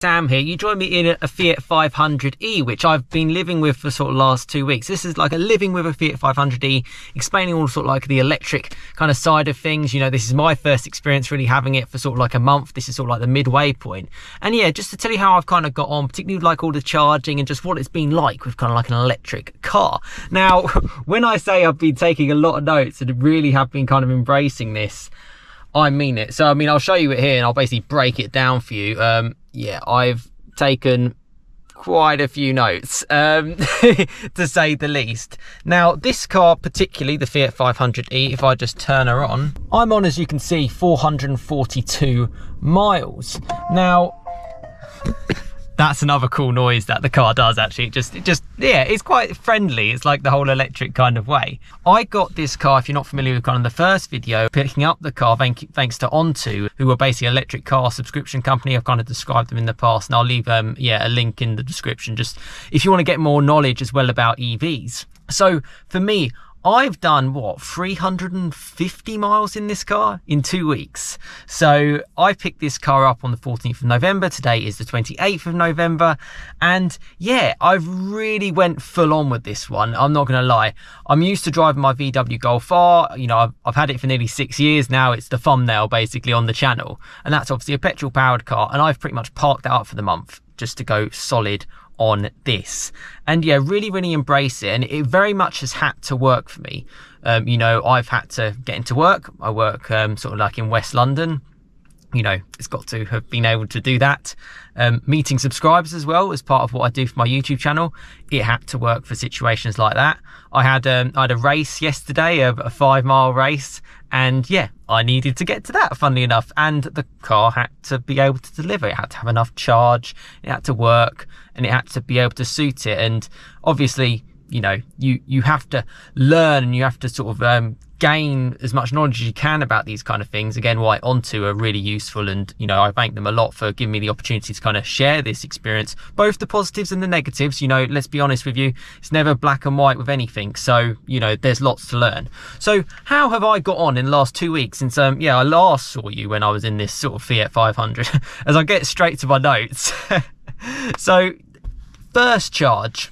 Sam here. You joined me in a Fiat 500e, which I've been living with for sort of last 2 weeks. This is like a living with a Fiat 500e, explaining all sort of like the electric kind of side of things. You know, this is my first experience really having it for sort of like a month. This is sort of like the midway point. And yeah, just to tell you how I've kind of got on, particularly with like all the charging and just what it's been like with kind of like an electric car. Now, when I say I've been taking a lot of notes and really have been kind of embracing this, I mean it. So, I mean, I'll show you it here and I'll basically break it down for you. Yeah, I've taken quite a few notes, to say the least. Now, this car, particularly the Fiat 500e, if I just turn her on, I'm on, as you can see, 442 miles. Now, that's another cool noise that the car does, actually. It just, yeah, it's quite friendly. It's like the whole electric kind of way. I got this car, if you're not familiar with kind of the first video, picking up the car thanks to Onto, who are basically an electric car subscription company. I've kind of described them in the past, and I'll leave yeah, a link in the description, just if you want to get more knowledge as well about EVs. So for me, I've done, what, 350 miles in this car in 2 weeks. So I picked this car up on the 14th of November. Today is the 28th of November. And yeah, I've really went full on with this one. I'm not going to lie. I'm used to driving my VW Golf R. You know, I've had it for nearly 6 years now. It's the thumbnail basically on the channel. And that's obviously a petrol powered car. And I've pretty much parked that up for the month just to go solid on this. And yeah, really embrace it, and it very much has had to work for me. You know, I've had to get into work. I work sort of like in West London. You know, it's got to have been able to do that. Meeting subscribers as well as part of what I do for my YouTube channel. It had to work for situations like that. I had a race yesterday, a 5-mile race, and yeah, I needed to get to that, funnily enough, and the car had to be able to deliver. It had to have enough charge, it had to work, and it had to be able to suit it. And obviously, you know, you have to learn, and you have to sort of gain as much knowledge as you can about these kind of things. Again, why Onto are really useful, and you know, I thank them a lot for giving me the opportunity to kind of share this experience, both the positives and the negatives. You know, let's be honest with you, it's never black and white with anything, so you know, there's lots to learn. So how have I got on in the last 2 weeks since yeah, I last saw you when I was in this sort of Fiat 500 as I get straight to my notes. So first charge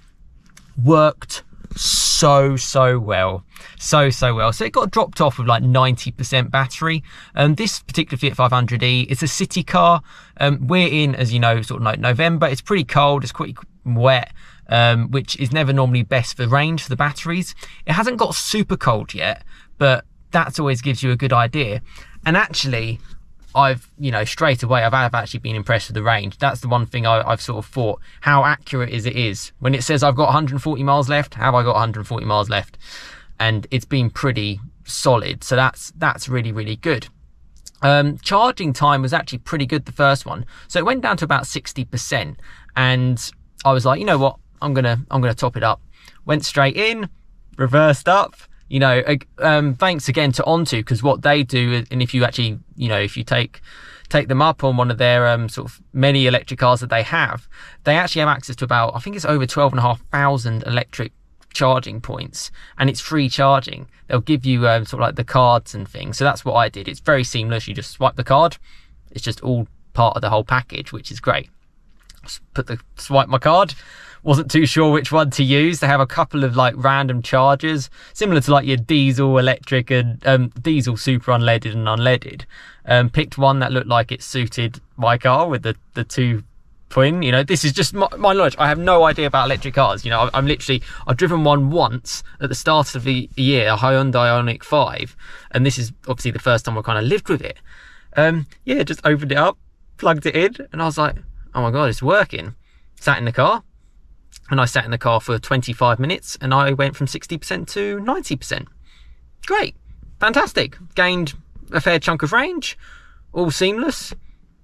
worked so well, so well. So it got dropped off with like 90% battery. This particular Fiat 500e, it's a city car. We're in, as you know, sort of like November. It's pretty cold, it's quite wet, which is never normally best for range for the batteries. It hasn't got super cold yet, but that always gives you a good idea. And actually, I've, you know, straight away, I've actually been impressed with the range. That's the one thing I've sort of thought, how accurate is it is. When it says I've got 140 miles left, have I got 140 miles left? And it's been pretty solid. So that's really good. Charging time was actually pretty good, the first one. So it went down to about 60%. And I was like, you know what, I'm gonna top it up. Went straight in, reversed up. You know, thanks again to Onto, because what they do, and if you actually, you know, if you take them up on one of their sort of many electric cars that they actually have access to about, I think it's over 12,500 electric charging points, and it's free charging. They'll give you sort of like the cards and things. So that's what I did. It's very seamless. You just swipe the card. It's just all part of the whole package, which is great. Swipe my card. Wasn't too sure which one to use. They have a couple of like random chargers, similar to like your diesel electric and diesel super unleaded and unleaded. Picked one that looked like it suited my car with the two twin. You know, this is just my knowledge. I have no idea about electric cars. You know, I've driven one once at the start of the year, a Hyundai Ioniq 5, and this is obviously the first time I kind of lived with it. Yeah, just opened it up, plugged it in, and I was like, oh my god, it's working. Sat in the car. And I sat in the car for 25 minutes and I went from 60% to 90%. Great, fantastic. Gained a fair chunk of range, all seamless,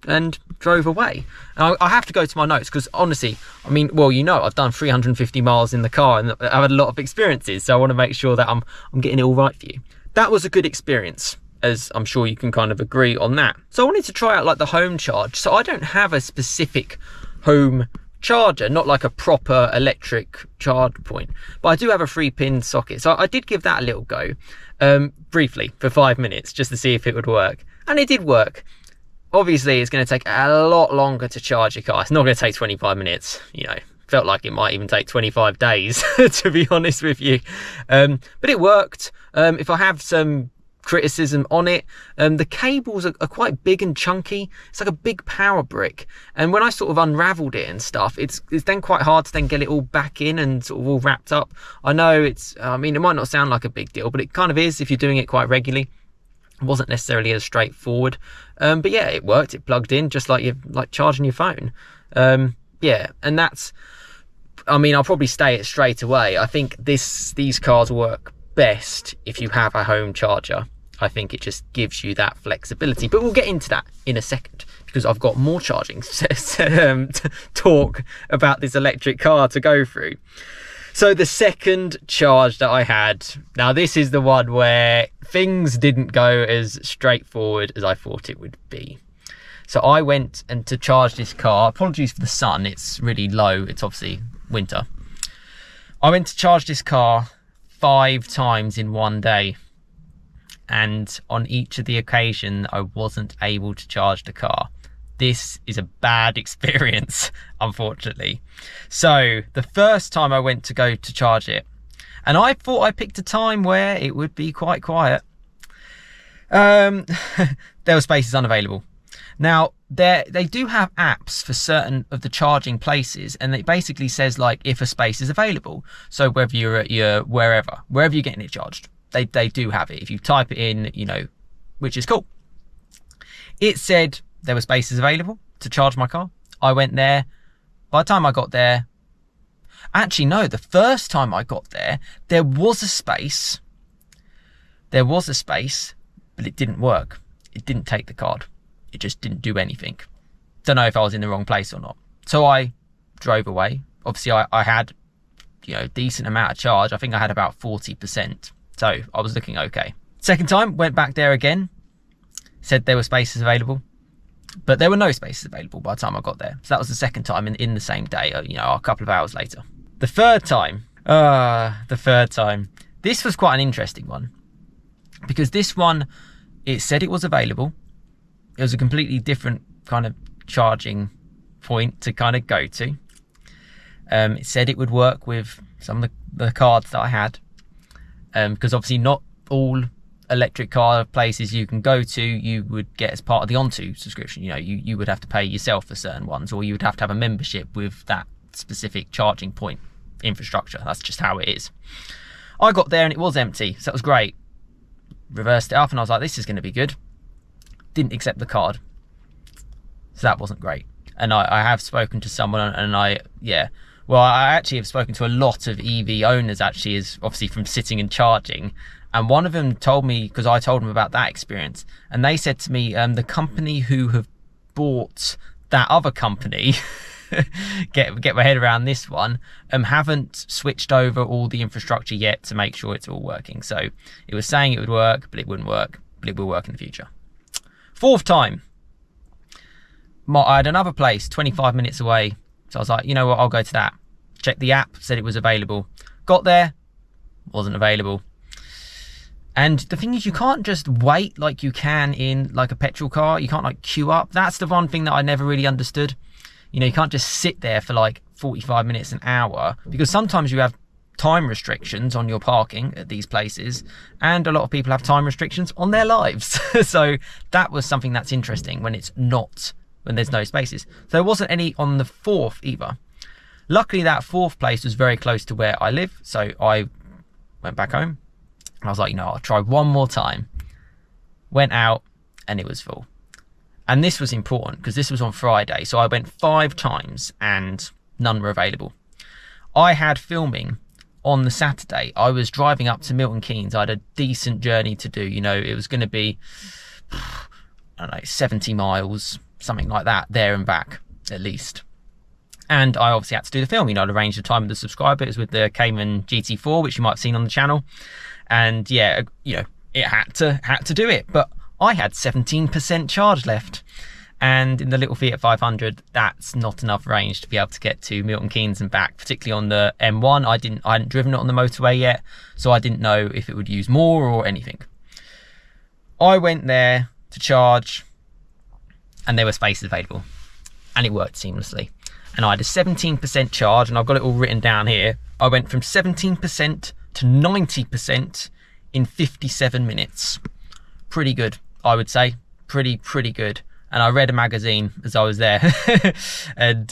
and drove away. And I have to go to my notes because honestly, I mean, well, you know, I've done 350 miles in the car and I've had a lot of experiences. So I want to make sure that I'm getting it all right for you. That was a good experience, as I'm sure you can kind of agree on that. So I wanted to try out like the home charge. So I don't have a specific home charger, not like a proper electric charge point, but I do have a 3-pin socket. So I did give that a little go briefly for 5 minutes just to see if it would work, and it did work. obviously it's going to take a lot longer to charge your car. It's not going to take 25 minutes, you know. Felt like it might even take 25 days, to be honest with you. But it worked. If I have some criticism on it, the cables are quite big and chunky. It's like a big power brick, and when I sort of unraveled it and stuff, it's then quite hard to then get it all back in and sort of all wrapped up. I know I mean, it might not sound like a big deal, but it kind of is if you're doing it quite regularly. It wasn't necessarily as straightforward, but yeah, it worked. It plugged in just like you're charging your phone. Yeah, and I mean, I'll probably say it straight away. I think these cars work best if you have a home charger. I think it just gives you that flexibility, but we'll get into that in a second because I've got more charging talk about this electric car to go through. So the second charge that I had, now this is the one where things didn't go as straightforward as I thought it would be. So I went and to charge this car, apologies for the sun, it's really low, it's obviously winter. I went to charge this car 5 times in one day, and on each of the occasion I wasn't able to charge the car. This is a bad experience, unfortunately. So the first time I went to go to charge it, and I thought I picked a time where it would be quite quiet, there were spaces unavailable. Now, they do have apps for certain of the charging places, and it basically says like if a space is available. So whether you're at your wherever you're getting it charged, they do have it. If you type it in, you know, which is cool. It said there were spaces available to charge my car. I went there. By the time I got there, actually no, the first time I got there, there was a space, but it didn't work. It didn't take the card. It just didn't do anything. Don't know if I was in the wrong place or not. So I drove away. Obviously I had, you know, decent amount of charge. I think I had about 40%. So I was looking okay. Second time, went back there again. Said there were spaces available, but there were no spaces available by the time I got there. So that was the second time in the same day, you know, a couple of hours later. The third time, this was quite an interesting one, because this one, it said it was available. It was a completely different kind of charging point to kind of go to. It said it would work with some of the cards that I had, because obviously not all electric car places you can go to you would get as part of the Onto subscription. You know, you would have to pay yourself for certain ones, or you would have to have a membership with that specific charging point infrastructure. That's just how it is. I got there and it was empty, so that was great. Reversed it up and I was like, this is going to be good. Didn't accept the card, so that wasn't great. And I have spoken to someone, and I actually have spoken to a lot of EV owners, actually, is obviously from sitting and charging. And one of them told me, because I told them about that experience, and they said to me, the company who have bought that other company, get my head around this one, haven't switched over all the infrastructure yet to make sure it's all working. So it was saying it would work, but it wouldn't work, but it will work in the future. Fourth time, I had another place 25 minutes away. So I was like, you know what, I'll go to that. Checked the app, said it was available. Got there, wasn't available. And the thing is, you can't just wait like you can in like a petrol car. You can't like queue up. That's the one thing that I never really understood. You know, you can't just sit there for like 45 minutes, an hour, because sometimes you have time restrictions on your parking at these places, and a lot of people have time restrictions on their lives. So that was something that's interesting when there's no spaces. So there wasn't any on the fourth either. Luckily, that fourth place was very close to where I live, so I went back home. I was like, you know, I'll try one more time. Went out and it was full. And this was important because this was on Friday. So I went 5 times and none were available. I had filming on the Saturday. I was driving up to Milton Keynes. I had a decent journey to do. You know, it was going to be, I don't know, 70 miles, something like that, there and back at least. And I obviously had to do the film. You know, I'd arranged the time with the subscriber. It was with the Cayman GT4, which you might have seen on the channel. And yeah, you know, it had to do it. But I had 17% charge left. And in the little Fiat 500, that's not enough range to be able to get to Milton Keynes and back, particularly on the M1. I hadn't driven it on the motorway yet, so I didn't know if it would use more or anything. I went there to charge. and there were spaces available, and it worked seamlessly. And I had a 17% charge, and I've got it all written down here. I went from 17% to 90% in 57 minutes. Pretty good, I would say. Pretty good. And I read a magazine as I was there. And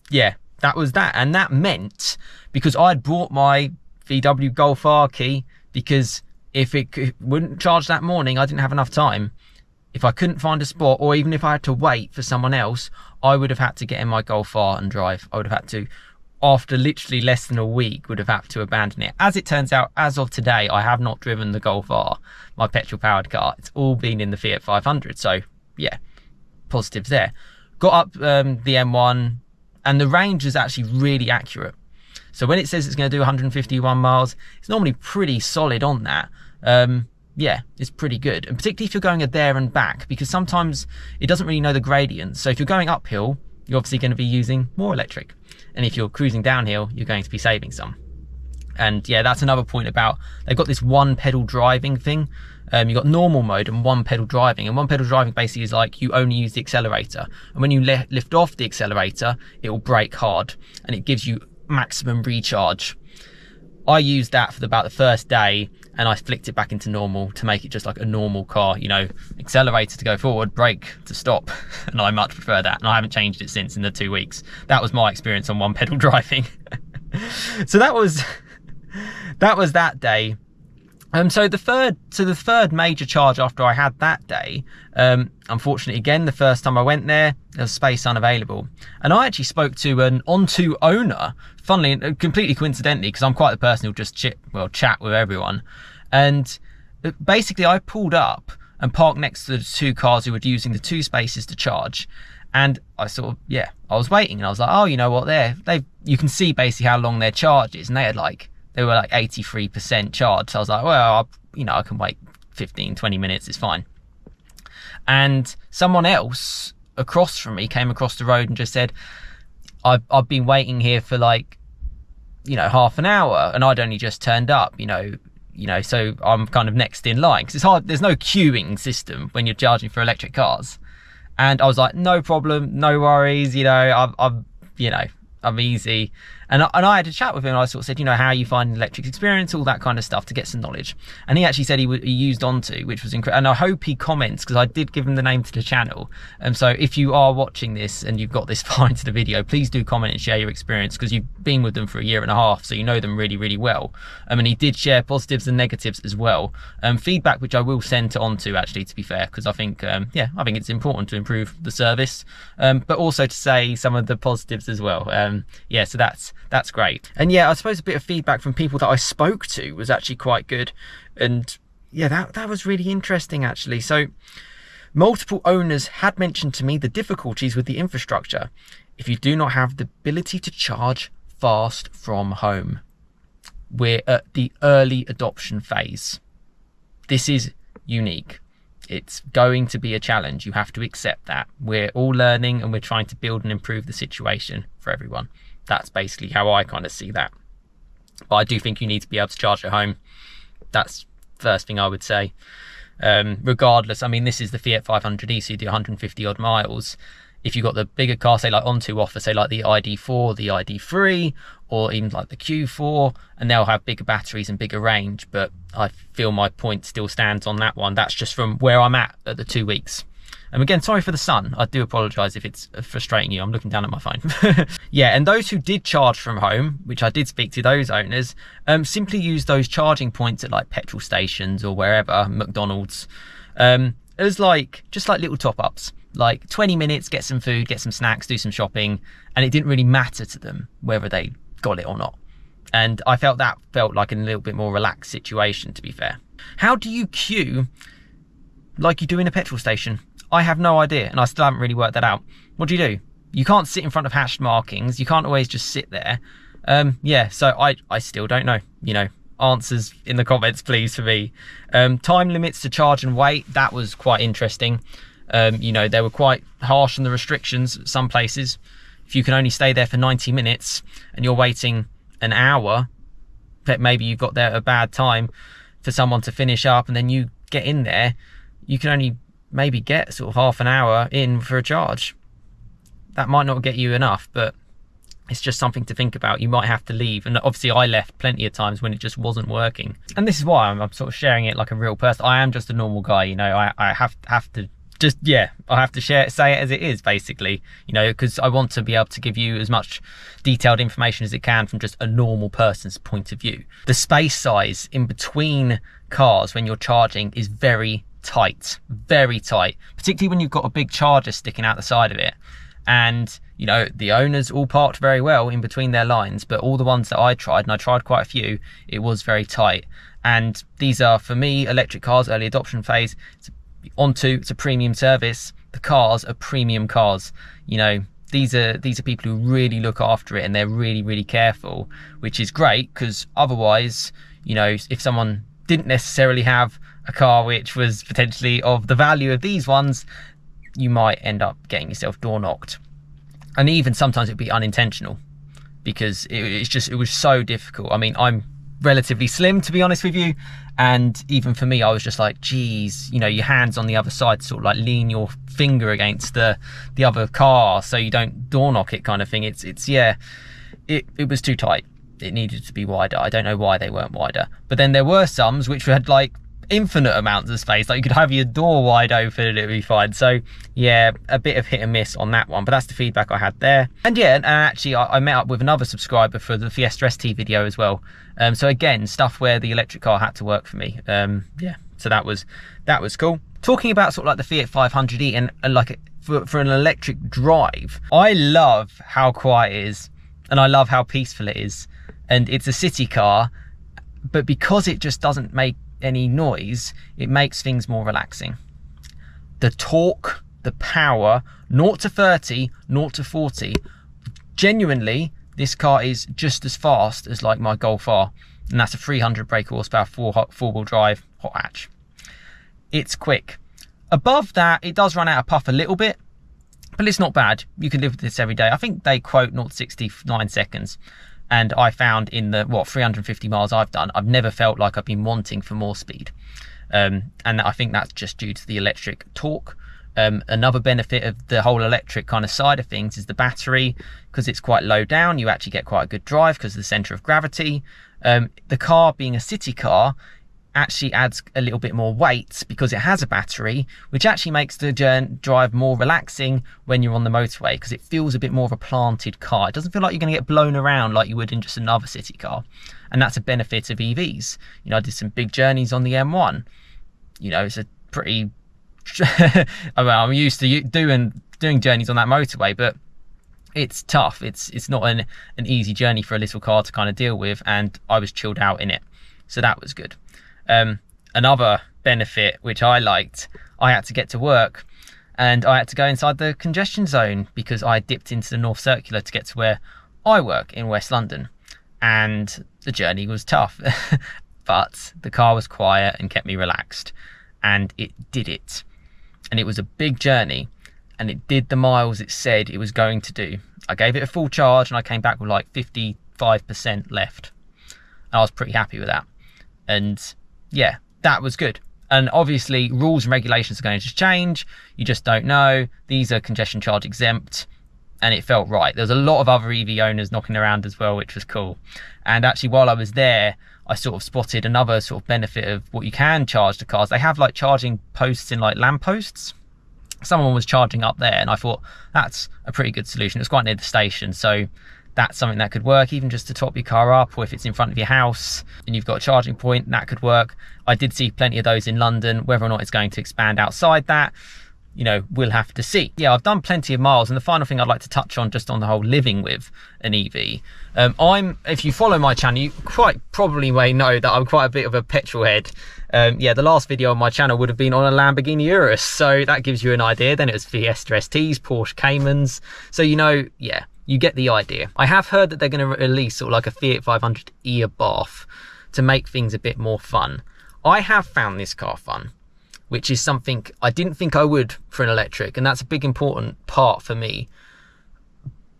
yeah, that was that. And that meant, because I'd brought my VW Golf R key, because if it wouldn't charge that morning, I didn't have enough time. If I couldn't find a spot, or even if I had to wait for someone else, I would have had to get in my Golf R and drive. I would have had to, after literally less than a week, would have had to abandon it. As it turns out, as of today, I have not driven the Golf R, my petrol powered car. It's all been in the Fiat 500. So yeah, positives there. Got up the M1, and the range is actually really accurate. So when it says it's going to do 151 miles, it's normally pretty solid on that. Yeah, it's pretty good. And particularly if you're going a there and back, because sometimes it doesn't really know the gradient. So if you're going uphill, you're obviously going to be using more electric. And if you're cruising downhill, you're going to be saving some. And yeah, that's another point about, they've got this one pedal driving thing. You've got normal mode and one pedal driving. And one pedal driving basically is like you only use the accelerator. And when you lift off the accelerator, it will brake hard and it gives you maximum recharge. I used that for about the first day, and I flicked it back into normal to make it just like a normal car, you know, accelerator to go forward, brake to stop. And I much prefer that. And I haven't changed it since in the 2 weeks. That was my experience on one pedal driving. So that was that day. So the third major charge after I had that day, unfortunately, again, the first time I went there was space unavailable. And I actually spoke to an Onto owner, funnily and completely coincidentally, because I'm quite the person who'll just chat with everyone. And basically I pulled up and parked next to the two cars who were using the 2 spaces to charge. And I sort of, yeah, I was waiting, and I was like, oh, you know what, you can see basically how long their charge is. And they were like 83% charged. So I was like, well, I can wait 15, 20 minutes, it's fine. And someone else across from me came across the road and just said, I've been waiting here for like, half an hour, and I'd only just turned up, so I'm kind of next in line. Because it's hard, there's no queuing system when you're charging for electric cars. And I was like, no problem, no worries, I'm easy. And I had a chat with him, and I sort of said, how you find the electric experience, all that kind of stuff, to get some knowledge. And he actually said he used Onto, which was incredible. And I hope he comments, because I did give him the name to the channel. And so if you are watching this and you've got this far into the video, please do comment and share your experience, because you've been with them for 1.5 years, so you know them really, really well. And he did share positives and negatives as well. Feedback, which I will send to Onto, actually, to be fair, because I think, I think it's important to improve the service, but also to say some of the positives as well. So that's great. And yeah, I suppose a bit of feedback from people that I spoke to was actually quite good. And yeah, that was really interesting, actually. So multiple owners had mentioned to me the difficulties with the infrastructure if you do not have the ability to charge fast from home. We're at the early adoption phase. This is unique. It's going to be a challenge. You have to accept that. We're all learning, and we're trying to build and improve the situation for everyone. That's basically how I kind of see that. But I do think you need to be able to charge at home. That's the first thing I would say. Regardless, I mean, this is the Fiat 500e, so you do 150 odd miles. If you've got the bigger car, say like Onto offer, say like the ID4, the ID3, or even like the Q4, and they'll have bigger batteries and bigger range. But I feel my point still stands on that one. That's just from where I'm at the 2 weeks. And again, sorry for the sun. I do apologise if it's frustrating you. I'm looking down at my phone. Yeah, and those who did charge from home, which I did speak to those owners, simply use those charging points at like petrol stations or wherever, McDonald's. It was just like little top-ups. Like 20 minutes, get some food, get some snacks, do some shopping. And it didn't really matter to them whether they got it or not. And I felt like a little bit more relaxed situation, to be fair. How do you queue like you do in a petrol station? I have no idea, and I still haven't really worked that out. What do? You can't sit in front of hashed markings. You can't always just sit there. Yeah, so I still don't know. Answers in the comments, please, for me. Time limits to charge and wait, that was quite interesting. They were quite harsh on the restrictions at some places. If you can only stay there for 90 minutes and you're waiting an hour, but maybe you've got there at a bad time for someone to finish up, and then you get in there, you can only maybe get sort of half an hour in for a charge. That might not get you enough, but it's just something to think about. You might have to leave. And obviously I left plenty of times when it just wasn't working. And this is why I'm sort of sharing it like a real person. I am just a normal guy, you know. I have to just, yeah, I have to say it as it is, basically, you know, because I want to be able to give you as much detailed information as it can from just a normal person's point of view. The space size in between cars when you're charging is very tight, particularly when you've got a big charger sticking out the side of it. And, you know, the owners all parked very well in between their lines, but all the ones that I tried, and I tried quite a few, it was very tight. And these are, for me, electric cars, early adoption phase. It's a premium service. The cars are premium cars. You know, these are people who really look after it, and they're really careful, which is great, because otherwise, you know, if someone didn't necessarily have a car which was potentially of the value of these ones, you might end up getting yourself door knocked. And even sometimes it'd be unintentional, because it was so difficult. I mean, I'm relatively slim, to be honest with you, and even for me, I was just like, geez, you know, your hands on the other side, sort of like lean your finger against the other car so you don't door knock it, kind of thing. It was too tight. It needed to be wider. I don't know why they weren't wider. But then there were some which had like infinite amounts of space, like you could have your door wide open and it'd be fine. So yeah, a bit of hit and miss on that one, but that's the feedback I had there. And yeah, and actually I met up with another subscriber for the Fiat ST video as well. So again, stuff where the electric car had to work for me. Yeah, so that was cool. Talking about sort of like the Fiat 500e and like for an electric drive, I love how quiet it is, and I love how peaceful it is. And it's a city car, but because it just doesn't make any noise, it makes things more relaxing. The torque, the power, 0 to 30, 0 to 40, genuinely, this car is just as fast as like my Golf R, and that's a 300 brake horsepower, four-wheel drive hot hatch. It's quick. Above that, it does run out of puff a little bit, but it's not bad. You can live with this every day. I think they quote 0 to 60 9 seconds. And I found in the 350 miles I've done, I've never felt like I've been wanting for more speed. And I think that's just due to the electric torque. Another benefit of the whole electric kind of side of things is the battery. Because it's quite low down, you actually get quite a good drive because of the center of gravity. The car being a city car actually adds a little bit more weight because it has a battery, which actually makes the drive more relaxing when you're on the motorway, because it feels a bit more of a planted car. It doesn't feel like you're going to get blown around like you would in just another city car. And that's a benefit of EVs. You know, I did some big journeys on the M1. You know, it's a pretty I'm used to doing journeys on that motorway, but it's tough. It's not an easy journey for a little car to kind of deal with, and I was chilled out in it, so that was good. Another benefit which I liked, I had to get to work and I had to go inside the congestion zone because I dipped into the North Circular to get to where I work in West London, and the journey was tough but the car was quiet and kept me relaxed, and it did it. And it was a big journey, and it did the miles it said it was going to do. I gave it a full charge and I came back with like 55% left. I was pretty happy with that. And yeah, that was good. And obviously rules and regulations are going to change. You just don't know. These are congestion charge exempt, and it felt right. There's a lot of other EV owners knocking around as well, which was cool. And actually while I was there, I sort of spotted another sort of benefit of what you can charge the cars. They have like charging posts in like lampposts. Someone was charging up there, and I thought that's a pretty good solution. It's quite near the station, so that's something that could work, even just to top your car up, or if it's in front of your house and you've got a charging point, that could work. I did see plenty of those in London. Whether or not it's going to expand outside that, you know, we'll have to see. Yeah, I've done plenty of miles, and the final thing I'd like to touch on, just on the whole living with an EV. If you follow my channel, you quite probably may know that I'm quite a bit of a petrol head. Yeah, the last video on my channel would have been on a Lamborghini Urus, so that gives you an idea. Then it was Fiesta STs, Porsche Caymans, so you know, yeah, you get the idea. I have heard that they're going to release sort of like a Fiat 500e a bath to make things a bit more fun. I have found this car fun, which is something I didn't think I would for an electric, and that's a big important part for me.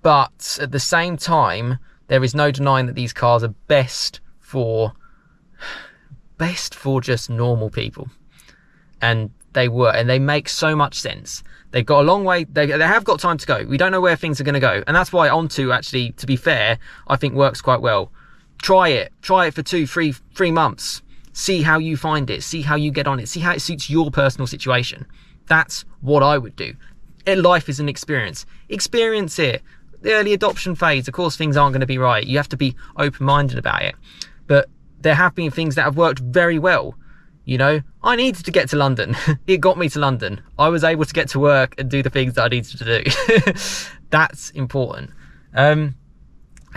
But at the same time, there is no denying that these cars are best for just normal people. And they work, and they make so much sense. They've got a long way, they have got time to go. We don't know where things are going to go, and that's why Onto, actually, to be fair, I think works quite well. Try it for 3 months. See how you find it, see how you get on it, see how it suits your personal situation. That's what I would do. Life is an experience. Experience it. The early adoption phase, of course, things aren't going to be right. You have to be open-minded about it. But there have been things that have worked very well. You know, I needed to get to London. It got me to London. I was able to get to work and do the things that I needed to do. That's important. And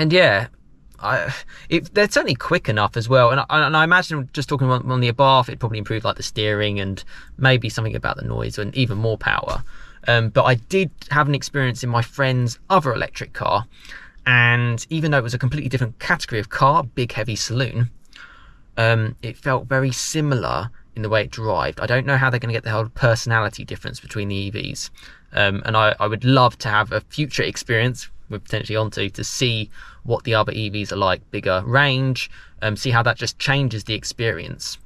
yeah, they're certainly quick enough as well. And I imagine, just talking on the above, it'd probably improve like the steering and maybe something about the noise and even more power. But I did have an experience in my friend's other electric car, and even though it was a completely different category of car, big heavy saloon, it felt very similar in the way it drove. I don't know how they're going to get the whole personality difference between the EVs, and I would love to have a future experience with potentially Onto to see what the other EVs are like, bigger range, see how that just changes the experience.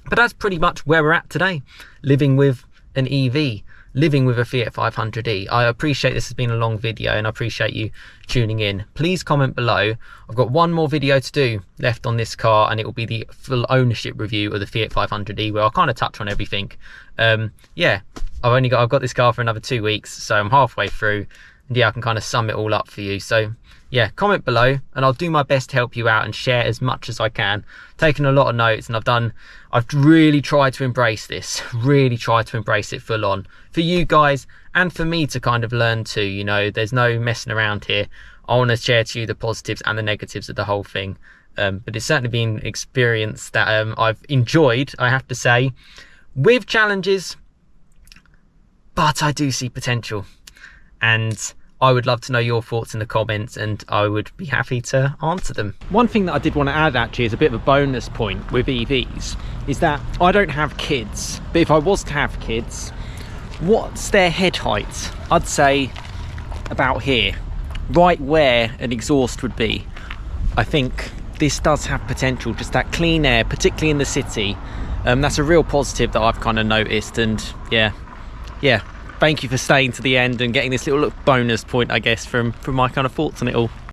But that's pretty much where we're at today, living with an EV, living with a Fiat 500e. I appreciate this has been a long video, and I appreciate you tuning in. Please comment below. I've got one more video to do left on this car, and it will be the full ownership review of the Fiat 500e, where I'll kind of touch on everything. Yeah, I've got this car for another 2 weeks, so I'm halfway through, and yeah, I can kind of sum it all up for you. So yeah, comment below and I'll do my best to help you out and share as much as I can. Taken a lot of notes, and I've really tried to embrace this, really tried to embrace it full on for you guys and for me to kind of learn too. You know, there's no messing around here. I want to share to you the positives and the negatives of the whole thing. But it's certainly been an experience that I've enjoyed, I have to say, with challenges, but I do see potential, and I would love to know your thoughts in the comments, and I would be happy to answer them. One thing that I did want to add, actually, as a bit of a bonus point with EVs, is that I don't have kids, but if I was to have kids, what's their head height? I'd say about here, right where an exhaust would be. I think this does have potential, just that clean air, particularly in the city. That's a real positive that I've kind of noticed, and yeah. Thank you for staying to the end and getting this little bonus point, I guess, from my kind of thoughts on it all.